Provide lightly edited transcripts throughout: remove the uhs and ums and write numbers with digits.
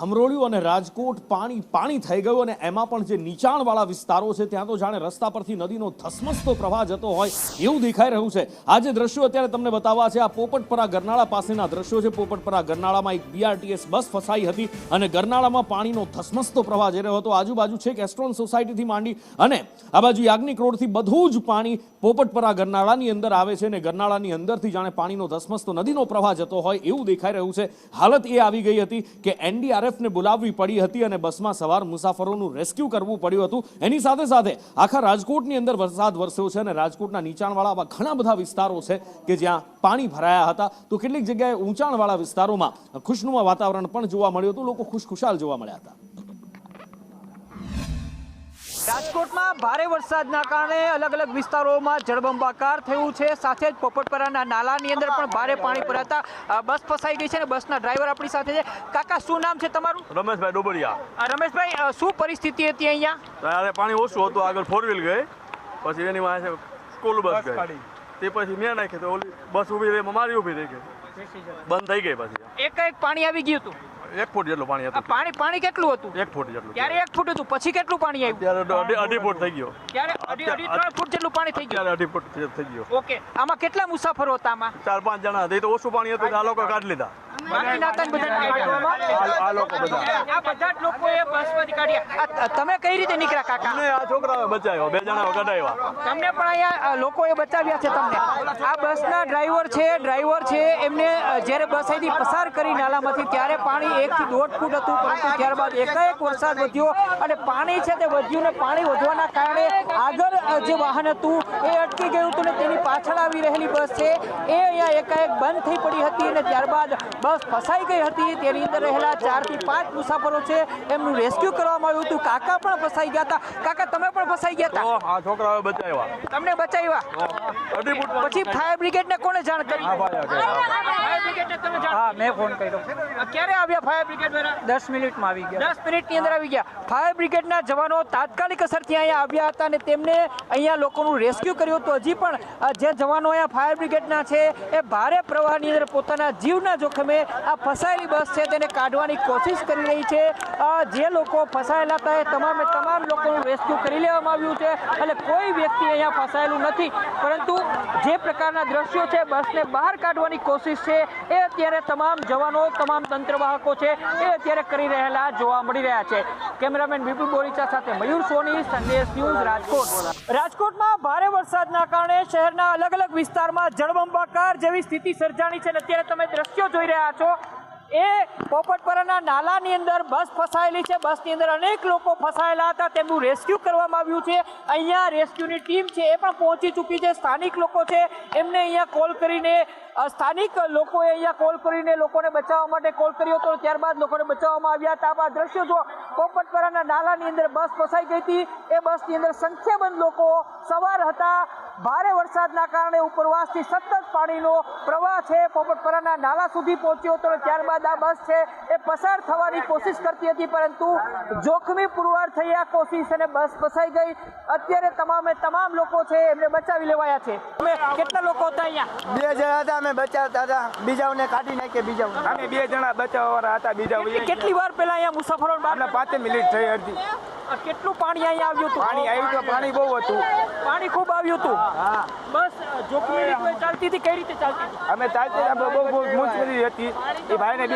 ખમરોળ્યું અને રાજકોટ પાણી પાણી થઈ ગયું અને એમાં પણ જે નીચાણવાળા વિસ્તારો છે ત્યાં તો જાણે રસ્તા પરથી નદીનો ધસમસતો પ્રવાહ જતો હોય એવું દેખાઈ રહ્યું છે। આ જે દ્રશ્યો અત્યારે તમને બતાવવા છે, આ પોપટપરા ગરનાળા પાસેના દ્રશ્યો છે। પોપટપરા ગરનાળામાં એક BRTS બસ ફસાઈ હતી અને ગરનાળામાં પાણીનો ધસમસતો પ્રવાહ જઈ રહ્યો હતો। આજુબાજુ છે કેસ્ટ્રોન સોસાયટીથી માંડી અને આ બાજુ યાજ્ઞિક રોડથી બધું જ પાણી પોપટપરા ગરનાળાની અંદર આવે છે અને ગરનાળાની અંદરથી જાણે પાણીનો ધસમસતો નદીનો પ્રવાહ જતો હોય એવું દેખાઈ રહ્યું છે। હાલત એ આવી ગઈ હતી કે NDRF ને બોલાવવી પડી હતી અને બસમાં સવાર મુસાફરોનું રેસ્ક્યુ કરવું પડ્યું હતું। એની સાથે સાથે આખા રાજકોટની અંદર વરસાદ વરસ્યો છે અને રાજકોટના નીચાણવાળા આવા ઘણા બધા વિસ્તારો છે કે જ્યાં પાણી ભરાયા હતા, તો કેટલીક જગ્યાએ ઊંચાણવાળા વિસ્તારોમાં ખુશનુમા વાતાવરણ પણ જોવા મળ્યું હતું, લોકો ખુશખુશાલ જોવા મળ્યા હતા। રાજકોટમાં ભારે વરસાદના કારણે અલગ અલગ વિસ્તારોમાં જળબંબાકાર થયું છે, સાથે જ પોપટપરાના નાલાની અંદર પણ ભારે પાણી ભરાતા બસ ફસાઈ ગઈ છે અને બસના ડ્રાઈવર આપણી સાથે છે। કાકા, શું નામ છે તમારું? રમેશભાઈ ડોબરિયા। રમેશભાઈ, શું પરિસ્થિતિ હતી અહીંયા? ત્યારે પાણી ઓછું હતું, આગળ 4 વ્હીલ ગઈ, પછી એની પાસે સ્કૂલ બસ ગઈ, તે પછી મેં નાખી તો ઓલી બસ ઊભી રહી, મારી ઊભી રહી ગઈ, બંધ થઈ ગઈ। પછી એક પાણી આવી ગયું હતું, 1 ફૂટ જેટલું પાણી હતું। પાણી કેટલું હતું? 1 ફૂટ જેટલું। ત્યારે 1 ફૂટ હતું, પછી કેટલું પાણી આવ્યું? ત્યારે 2.5 ફૂટ થઈ ગયો। ત્યારે 2.5-3 ફૂટ જેટલું પાણી થઈ ગયું? ત્યારે 2.5 ફૂટ થઈ ગયો। ઓકે, આમાં કેટલા મુસાફરો હતા? આમાં 4-5 જણા હતા, તો ઓછું પાણી હતું, આ લોકો કાઢી લીધા। તમે કઈ રીતે નીકળ્યા કાકા? આ છોકરાઓ બચાવ્યો, 2 જણા કઢાવ્યા। તમને પણ અહીંયા લોકોએ બચાવ્યા છે તમને? આ બસના ડ્રાઈવર છે એમને જ્યારે બસ અહીંથી પસાર કરી નાલામાંથી ત્યારે પાણી 1 થી 1.5 ફૂટ હતું, પરંતુ ત્યારબાદ એકાએક વરસાદ વધ્યો અને પાણી છે તે વધ્યું ને પાણી વધવાના કારણે આગળ જે વાહન હતું એ અટકી ગયું હતું ને તેની પાછળ આવી રહેલી બસ છે એ અહીંયા એકાએક બંધ થઈ પડી હતી અને ત્યારબાદ બસ ફસાઈ ગઈ હતી। તેની અંદર રહેલા 4 થી 5 મુસાફરો છે એમનું રેસ્ક્યુ કરવામાં આવ્યું હતું। કાકા પણ ફસાઈ ગયા હતા। કાકા, તમે પણ ફસાઈ ગયા હતા? આ છોકરાઓ બચાવ્યા। તમને બચાવ્યા? પછી ફાયર બ્રિગેડને કોને જાણ કરી? ફાયર બ્રિગેડને તમે જાણ? હા, મેં ફોન કર્યો। ક્યારે આવ્યા ફાયર બ્રિગેડ વાળા? 10 મિનિટમાં આવી ગયા। 10 મિનિટની અંદર આવી ગયા। ફાયર બ્રિગેડના જવાનો તાત્કાલિક અસરથી અહીંયા આવ્યા હતા અને તેમને અહીંયા લોકોનું રેસ્ક્યુ કર્યું હતું। હજી પણ જે જવાનો અહીંયા ફાયર બ્રિગેડના છે એ ભારે પ્રવાહની અંદર પોતાના જીવના જોખમે આ ફસાયેલી બસ છે તેને કાઢવાની કોશિશ કરી રહી છે। જે લોકો ફસાયેલા હતા એ તમામ લોકોનું રેસ્ક્યુ કરી લેવામાં આવ્યું છે એટલે કોઈ વ્યક્તિ અહીંયા ફસાયેલું નથી, પરંતુ જે પ્રકારના દ્રશ્યો છે બસને બહાર કાઢવાની કોશિશ છે એ અત્યારે તમામ જવાનો, તમામ તંત્રવાહકો છે એ અત્યારે કરી રહેલા જોવા મળી રહ્યા છે। કેમેરામેન વિપુલ બોરીચા સાથે મયુર સોની, સંદેશ ન્યૂઝ, રાજકોટ। રાજકોટમાં ભારે વરસાદના કારણે શહેરના અલગ અલગ વિસ્તારમાં જળબંબાકાર જેવી સ્થિતિ સર્જાણી છે અને અત્યારે તમે દ્રશ્યો જોઈ રહ્યા છો એ પોપટપરાના નાલાની અંદર બસ ફસાયેલી છે। બસની અંદર અનેક લોકો ફસાયેલા હતા, તેમનું રેસ્ક્યુ કરવામાં આવ્યું છે। અહીંયા રેસ્ક્યુની ટીમ છે એ પણ પહોંચી ચૂકી છે। સ્થાનિક લોકો છે એમને અહીંયા કોલ કરીને સ્થાનિક લોકોએ અહીંયા કોલ કરીને લોકોને બચાવવા માટે કોલ કર્યો હતો, ત્યારબાદ લોકોને બચાવવામાં આવ્યા હતા। આ દ્રશ્યો જો પોપટપરાના નાલાની અંદર બસ ફસાઈ ગઈ હતી, એ બસની અંદર સંખ્યાબંધ લોકો સવાર હતા। ભારે વરસાદના કારણે ઉપરવાસથી સતત પાણીનો પ્રવાહ છે પોપટપરાના નાલા સુધી પહોંચ્યો હતો, ત્યારબાદ આ બસ છે એ પસાર થવાની કોશિશ કરતી હતી, પરંતુ જોખમી પુરવાર થઈ આ કોશિશ અને બસ ફસાઈ ગઈ। અત્યારે તમામ લોકો છે એમને બચાવી લેવાયા છે। કેટલા લોકો હતા અહીંયા? 2 જણા હતા, અમે બચાવતા હતા, બીજાઓને કાઢી નાખીએ। બીજાઓને અમે 2 જણા બચાવવાવાળા હતા, બીજા કેટલી વાર પહેલા અહીંયા મુસાફરો 5 મિનિટ થઈ અડધી। કેટલું પાણી અહીંયા આવ્યું હતું? પાણી આવ્યું તો પાણી બહુ હતું, પાણી ખૂબ આવ્યું હતું। બસ જોખમી રીતે ચાલતી હતી? કઈ રીતે ચાલતી હતી? અમે ચાલતી બહુ મુશ્કેલી હતી એ ભાઈને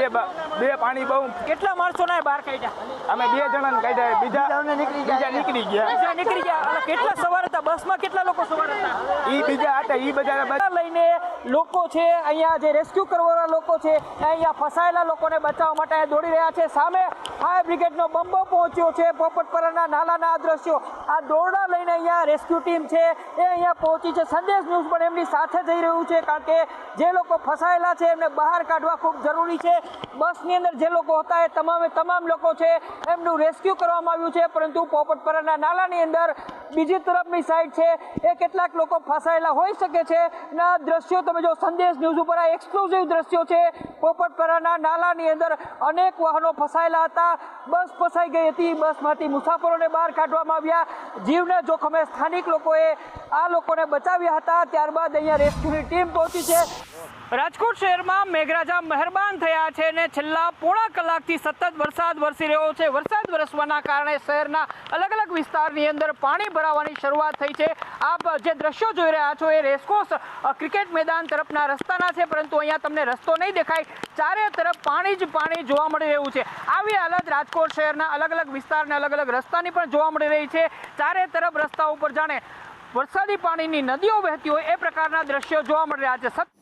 બે પાણી બહુ। કેટલા માણસોને બહાર કાઢ્યા? અમે 2 જણાને કાઢ્યા, બીજા નીકળી ગયા। કેટલા સવાર હતા બસમાં? કેટલા લોકો સવાર હતા? એ બીજા હતા, એ બધા લઈને લોકો છે અહીંયા જે રેસ્ક્યુ કરવાવાળા લોકો છે અહીંયા ફસાયેલા લોકોને બચાવવા માટે અહીંયા દોડી રહ્યા છે। સામે ફાયર બ્રિગેડનો બંબો પહોંચ્યો છે। પોપટપરાના નાલાના આ દ્રશ્યો, આ દોરડા લઈને અહીંયા રેસ્ક્યુ ટીમ છે એ અહીંયા પહોંચી છે। સંદેશ ન્યૂઝ પણ એમની સાથે જઈ રહ્યું છે, કારણ કે જે લોકો ફસાયેલા છે એમને બહાર કાઢવા ખૂબ જરૂરી છે। બસની અંદર જે લોકો હતા એ તમામ લોકો છે એમનું રેસ્ક્યુ કરવામાં આવ્યું છે, પરંતુ પોપટપરાના નાલાની અંદર બીજી તરફની સાઈડ છે એ કેટલાક લોકો ફસાયેલા હોઈ શકે છે। ના દ્રશ્યો તમે જો સંદેશ ન્યૂઝ ઉપર આ એક્સક્લુઝિવ દ્રશ્યો છે। પોપટપરાના નાલાની અંદર અનેક વાહનો ફસાયેલા હતા, બસ ફસાઈ ગઈ હતી, બસમાંથી મુસાફરોને બહાર કાઢવામાં આવ્યા। જીવના જોખમે સ્થાનિક લોકોએ આ લોકોને બચાવ્યા હતા. ત્યારબાદ અહીંયા રેસ્ક્યુની ટીમ પહોંચી છે. રાજકોટ શહેરમાં મેઘરાજા મહેરબાન થયા છે અને છેલ્લા પોણા કલાકથી સતત વરસાદ વરસી રહ્યો છે. વરસાદ વરસવાના કારણે શહેરના અલગ અલગ વિસ્તારની અંદર પાણી ભરાવાની શરૂઆત થઈ છે. આપ જે દ્રશ્યો જોઈ રહ્યા છો એ રેસકોર્સ ક્રિકેટ મેદાન તરફના રસ્તાના છે, પરંતુ અહીંયા તમને રસ્તો નહીં દેખાય. ચારે તરફ પાણી જ પાણી જોવા મળી રહ્યું છે. આવી હાલત રાજકોટ શહેરના અલગ અલગ વિસ્તારના અલગ અલગ રસ્તાની પણ જોવા મળી રહી છે. ચારે તરફ રસ્તા ઉપર જાણે વરસાદી પાણીની નદીઓ વહેતી હોય એ પ્રકારના દ્રશ્યો જોવા મળી રહ્યા છે.